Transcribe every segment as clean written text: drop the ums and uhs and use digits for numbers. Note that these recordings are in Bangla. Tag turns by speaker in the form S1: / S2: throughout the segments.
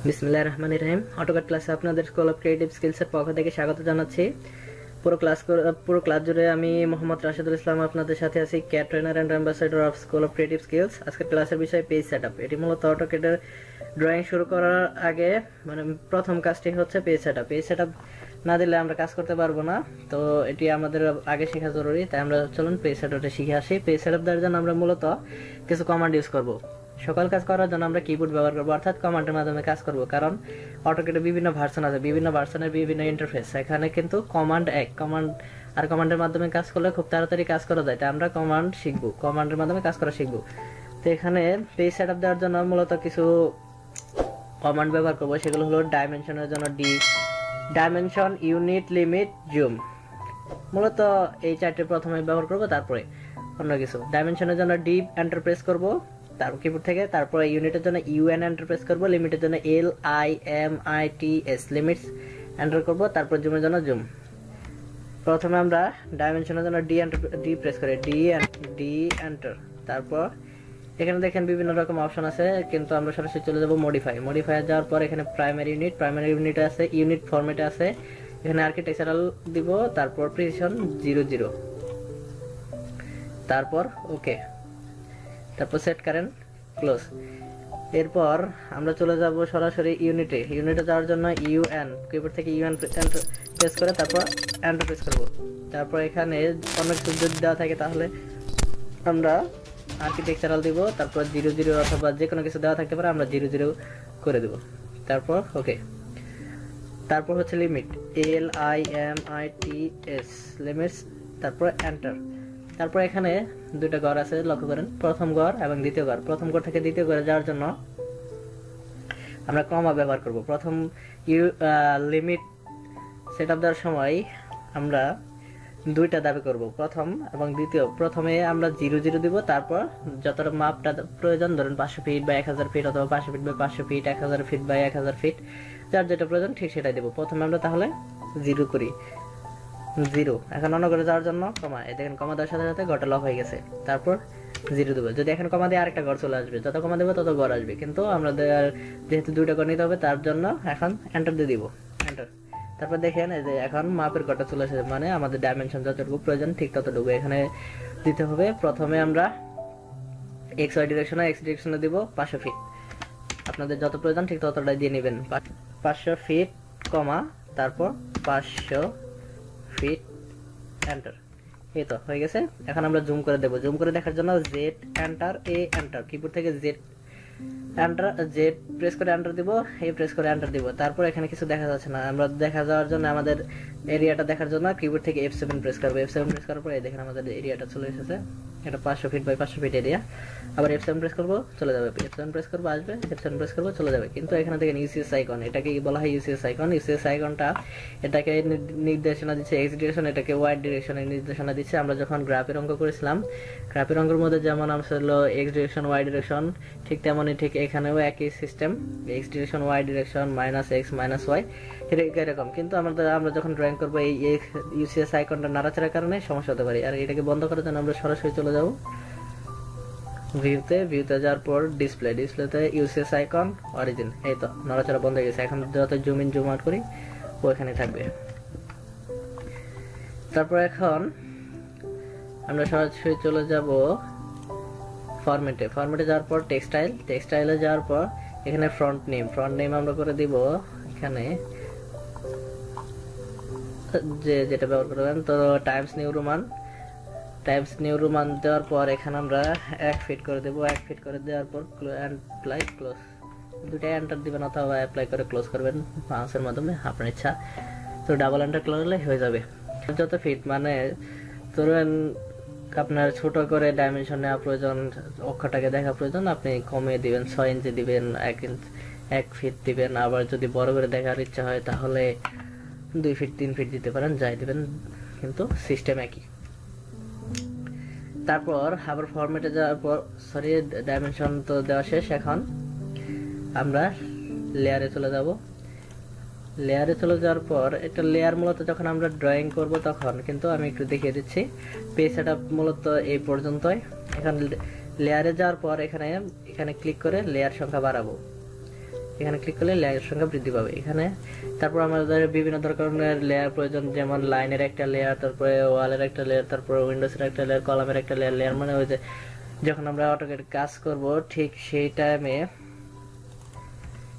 S1: বিসমিল্লাহির রহমানির রহিম। অটোক্যাড ক্লাসে আপনাদের স্কুল অফ ক্রিয়েটিভ স্কিলসের পক্ষ থেকে স্বাগত জানাচ্ছি। পুরো ক্লাস জুড়ে আমি মোহাম্মদ রাশেদুল ইসলাম আপনাদের সাথে আছি, cat trainer and ambassador of school of creative skills. আজকের ক্লাসের বিষয় পেজ সেটআপ। এটি মূলত অটোক্যাডের ড্রয়িং শুরু করার আগে প্রথম কাজটি হচ্ছে পেজ সেটআপ। পেজ সেটআপ না দিলে আমরা কাজ করতে পারবো না, তো এটি আমাদের আগে শেখা জরুরি। তাই আমরা চলুন পেজ সেটআপটা শিখে আসি। পেজ সেটআপ দেওয়ার জন্য আমরা মূলত কিছু কমান্ড ইউজ করব। সকল কাজ করার জন্য আমরা কিবোর্ড ব্যবহার করব, অর্থাৎ কমান্ডের মাধ্যমে কাজ করব। কারণ অটোক্যাডে বিভিন্ন ভার্সন আছে, বিভিন্ন ভার্সনের বিভিন্ন ইন্টারফেস। এখানে কিন্তু কমান্ডের মাধ্যমে কাজ করলে খুব তাড়াতাড়ি কাজ করা যায়। তাই আমরা কমান্ডের মাধ্যমে কাজ করা শিখবো। তো এখানে পেজ সেটআপ দেওয়ার জন্য মূলত কিছু কমান্ড ব্যবহার করব। সেগুলো হলো ডাইমেনশনের জন্য ডাইমেনশন, ইউনিট, লিমিট, জুম। মূলত এই চারটি প্রথমে ব্যবহার করব, তারপরে অন্য কিছু। ডাইমেনশনের জন্য ডি এন্টার প্রেস করব তারপর কিবোর্ড থেকে, তারপরে ইউনিটের জন্য ইউএন এন্টার প্রেস করব, লিমিটের জন্য LIMITS লিমিটস এন্টার করব, তারপর জুমের জন্য জুম। প্রথমে আমরা ডাইমেনশনের জন্য ডি প্রেস করি, ডি এন্টার। তারপর এখানে দেখেন বিভিন্ন রকম অপশন আছে, কিন্তু আমরা সরাসরি চলে যাব মডিফাই যাওয়ার পর এখানে প্রাইমারি ইউনিট আছে, ইউনিট ফরম্যাটে আছে। এখানে আর্কিটেকচারাল দিব, তারপর প্রিসিশন 00, তারপর ওকে, তারপর সেট কারেন্ট ক্লোজ। এরপর আমরা চলে যাব সরাসরি ইউনিটে যাওয়ার জন্য ইউএন, কিবোর্ড থেকে ইউএন প্রেস করে তারপর এন্টার প্রেস করব। তারপর এখানে অন্য কিছু যদি দেওয়া থাকে তাহলে আমরা আর্কিটেকচারাল দিব, তারপর 00 অথবা যে কোনো কিছু দেওয়া থাকতে পারে, আমরা 00 করে দেব। তারপর ওকে, তারপর হচ্ছে লিমিট, LIMITS লিমিটস, তারপর এন্টার। তারপর এখানে দুটো ঘর আছে, লক্ষ্য করেন, প্রথম ঘর এবং দ্বিতীয় ঘর। প্রথম ঘর থেকে দ্বিতীয় ঘরে যাওয়ার জন্য আমরা কমা ব্যবহার করব। প্রথম লিমিট সেটআপ দেওয়ার সময় আমরা দুইটা দাবি করব, প্রথম এবং দ্বিতীয়। প্রথমে আমরা 00 দিব, তারপর যতটা মাপটা প্রয়োজন, ধরুন 500 ফিট বা 1000 ফিট, অথবা 500 ফিট বা 500 ফিট, 1000 ফিট বা 1000 ফিট, যার যেটা প্রয়োজন ঠিক সেটাই দেব। প্রথমে আমরা তাহলে 0 করি, 0। এখন অন্য করে যাওয়ার জন্য কমা, এই দেখেন কমা দেওয়ার সাথে সাথে ঘরটা লক হয়ে গেছে। তারপর 0 দেবো। যদি এখন কমা দিয়ে আরেকটা ঘর চলে আসবে, যত কমা দেবো তত ঘর আসবে, কিন্তু আমাদের যেহেতু দুইটা ঘর নিতে হবে তার জন্য এখন এন্টার দিয়ে দিব, এন্টার। তারপর দেখেন এই যে এখন মাপের ঘরটা চলে এসেছে, মানে আমাদের ডাইমেনশন যতটুকু প্রয়োজন ঠিক ততটুকু এখানে দিতে হবে। প্রথমে আমরা এক্স ডিরেকশনে দিব 500 ফিট, আপনাদের যত প্রয়োজন ঠিক ততটাই দিয়ে নেবেন। 500 ফিট কমা, তারপর 500 ফিট এন্টার। এই তো হয়ে গেছে। এখন আমরা জুম করে দেব। জুম করে দেখার জন্য জেড এন্টার, এন্টার, কিবোর্ড থেকে জেড প্রেস করে এন্টার দিব, প্রেস করে এন্টার দিব। তারপর এখানে কিছু দেখা যাচ্ছে না, আমরা দেখা যাওয়ার জন্য আমাদের এরিয়াটা দেখার জন্য কিবোর্ড থেকে F7 প্রেস করব। F7 প্রেস করার পর এই দেখেন আমাদের এরিয়াটা চলে এসেছে। এটা 500 ফিট বাই 500 ফিট এরিয়া। আবার F7 প্রেস করব, চলে যাবে। F7 প্রেস করব, আসবে। F7 প্রেস করব, চলে যাবে। কিন্তু এখানে দেখেন ইউসিএস আইকন, এটাকে বলা হয় ইউসিএস আইকন। ইউসিএস আইকনটা এটাকে নির্দেশনা দিচ্ছে এক্স ডিরেকশন, এটাকে ওয়াই ডিরেকশনের নির্দেশনা দিচ্ছে। আমরা যখন গ্রাফের অঙ্ক করেছিলাম, গ্রাফের অঙ্কের মধ্যে যেমন হলো এক্স ডিরেকশন, ওয়াই ডিরেকশন, ঠিক তেমনই ঠিক এখানেও একই system, X direction, Y direction, -x -y, এরকম। কিন্তু আমরা যখন ড্রয়িং করবো এই ইউসিএস আইকনটা নাড়াচাড়ার কারণে সমস্যা হতে পারে। আর এটাকে বন্ধ করার জন্য আমরা সরাসরি চলে যাব ভিউতে যাওয়ার পর ডিসপ্লেতে ইউসিএস আইকন, অরিজিন। এই তো নড়াচড়া বন্ধ হয়ে গেছে। এখন যত জুম ইন জুম আউট করি ওইখানে থাকবে। তারপর এখন আমরা সরাসরি চলে যাব ফরম্যাটে যাওয়ার পর টেক্সটাইলে যাওয়ার পর এখানে ফ্রন্ট নেম আমরা করে দিব এখানে যেটা ব্যবহার করবেন। তো টাইমস নিউ রোমান দেওয়ার পর এখানে আমরা 1 ফিট করে দেব। 1 ফিট করে দেওয়ার পর অ্যাপ্লাই ক্লোজ, দুটাই এন্টার দিবেন অথবা অ্যাপ্লাই করে ক্লোজ করবেন মাউসের মাধ্যমে, আপনার ইচ্ছা। তো ডাবল এন্টার করলে হয়ে যাবে। যত ফিট মানে ধরুন আপনার ছোট করে ডাইমেনশন নেওয়া প্রয়োজন, অক্ষটাকে দেখা প্রয়োজন, আপনি কমিয়ে দিবেন, 6 ইঞ্চি দিবেন, 1 ফিট দিবেন। আবার যদি বড় করে দেখার ইচ্ছা হয় তাহলে 2 ফিট 3 ফিট দিতে পারেন, যাই দিবেন, কিন্তু সিস্টেম একই। তারপর আবার ফরম্যাটে যাওয়ার পর ডাইমেনশন তো দেওয়া শেষ। এখন আমরা লেয়ারে চলে যাব। লেয়ারে চলে যাওয়ার পর এটা লেয়ার মূলত যখন আমরা ড্রয়িং করব তখন, কিন্তু আমি একটু দেখিয়ে দিচ্ছি। পেজ সেটআপ মূলত এই পর্যন্তই। এখন লেয়ারে যাওয়ার পর এখানে ক্লিক করে লেয়ার সংখ্যা বাড়াবো। এখানে ক্লিক করলে লেয়ারের সংখ্যা বৃদ্ধি পাবে। এখানে তারপর আমাদের বিভিন্ন ধরনের লেয়ার প্রয়োজন, যেমন লাইনের একটা লেয়ার, তারপরে ওয়ালের একটা লেয়ার, তারপরে উইন্ডোজের একটা লেয়ার, কলামের একটা লেয়ার। লেয়ার মানে ওই যে যখন আমরা অটোক্যাড কাজ করব ঠিক সেই টাইমে,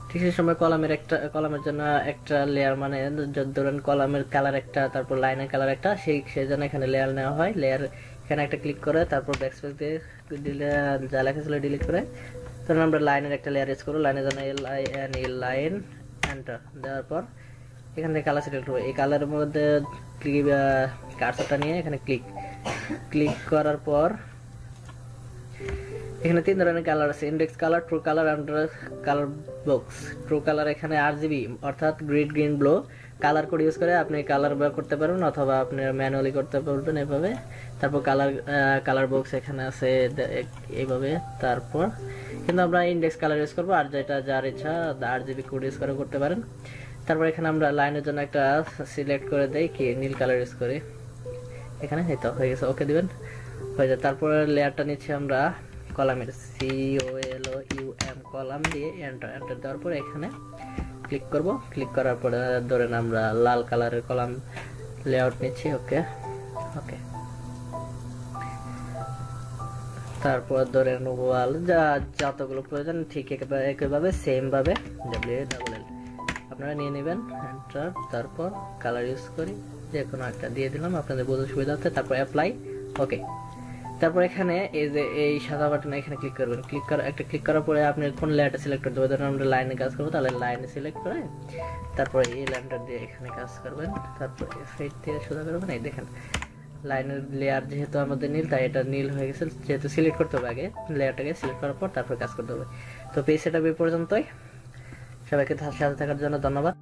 S1: ঠিক সেই সময় কলামের জন্য একটা লেয়ার, মানে ধরেন কলামের কালার একটা, তারপর লাইনের কালার একটা, সেই জন্য এখানে লেয়ার নেওয়া হয়। লেয়ার এখানে একটা ক্লিক করে তারপর ব্যাকস্পেস দিয়ে যা লেখা ছিল ডিলিট করে, ধরুন আমরা লাইনের একটা লেয়ার ইউজ করবো। লাইনের জন্য লাইন এন্টার দেওয়ার পর এখান থেকে কালার সিলেক্ট করবো। এই কালারের মধ্যে কার্সরটা নিয়ে এখানে ক্লিক করার পর এখানে 3 ধরনের কালার আছে, index colour, true colour, under colour box. True colour এখানে RGB অর্থাৎ green, green, blue colour code use করে আপনি কালার করতে পারবেন, অথবা আপনি ম্যানুয়ালি করতে পারবেন এভাবে। তারপর কালার বক্স এখানে আছে এইভাবে। তারপর কিন্তু আমরা ইন্ডেক্স কালার ইউজ করবো, আর যেটা যার ইচ্ছা RGB কোড ইউজ করে করতে পারেন। তারপর এখানে আমরা লাইনের জন্য একটা সিলেক্ট করে দেই, কি নীল কালার ইউজ করি। এখানে এই তো হয়ে গেছে, ওকে দিবেন, হয়ে যায়। তারপর লেয়ারটা নিচ্ছি আমরা কলামের, COLOUM কলাম দিয়ে এন্টার দেওয়ার পর এখানে ক্লিক করব। ক্লিক করার পরে ধরেন আমরা লাল কালারের কলাম লেআউট নিচ্ছি, ওকে। তারপর ধরেন ওয়াল যতগুলো প্রয়োজন ঠিক একইভাবে সেম ভাবে WL আপনারা নিয়ে নেবেন, এন্টার। তারপর কালার ইউজ করি, যে কোনো একটা দিয়ে দিলাম আপনাদের বোঝার সুবিধা হচ্ছে। তারপর অ্যাপ্লাই, ওকে। তারপর এখানে এই যে এই সাদা বাটনে এখানে ক্লিক করবেন। ক্লিক করার পরে আপনি কোন লেয়ারটা সিলেক্ট করতে হবে, ধরুন আমরা লাইনে কাজ করবো, তাহলে লাইনে সিলেক্ট করে তারপর এই লাইনটা দিয়ে এখানে কাজ করবেন। তারপর এফেক্ট দিয়ে সোজা করবেন। এই দেখেন লাইনের লেয়ার যেহেতু আমাদের নীল, তাই এটা নীল হয়ে গেছে। যেহেতু সিলেক্ট করতে হবে, আগে লেয়ারটাকে সিলেক্ট করার পর তারপর কাজ করতে হবে। তো পেজ সেটআপ এই পর্যন্তই। সবাইকে সাথে থাকার জন্য ধন্যবাদ।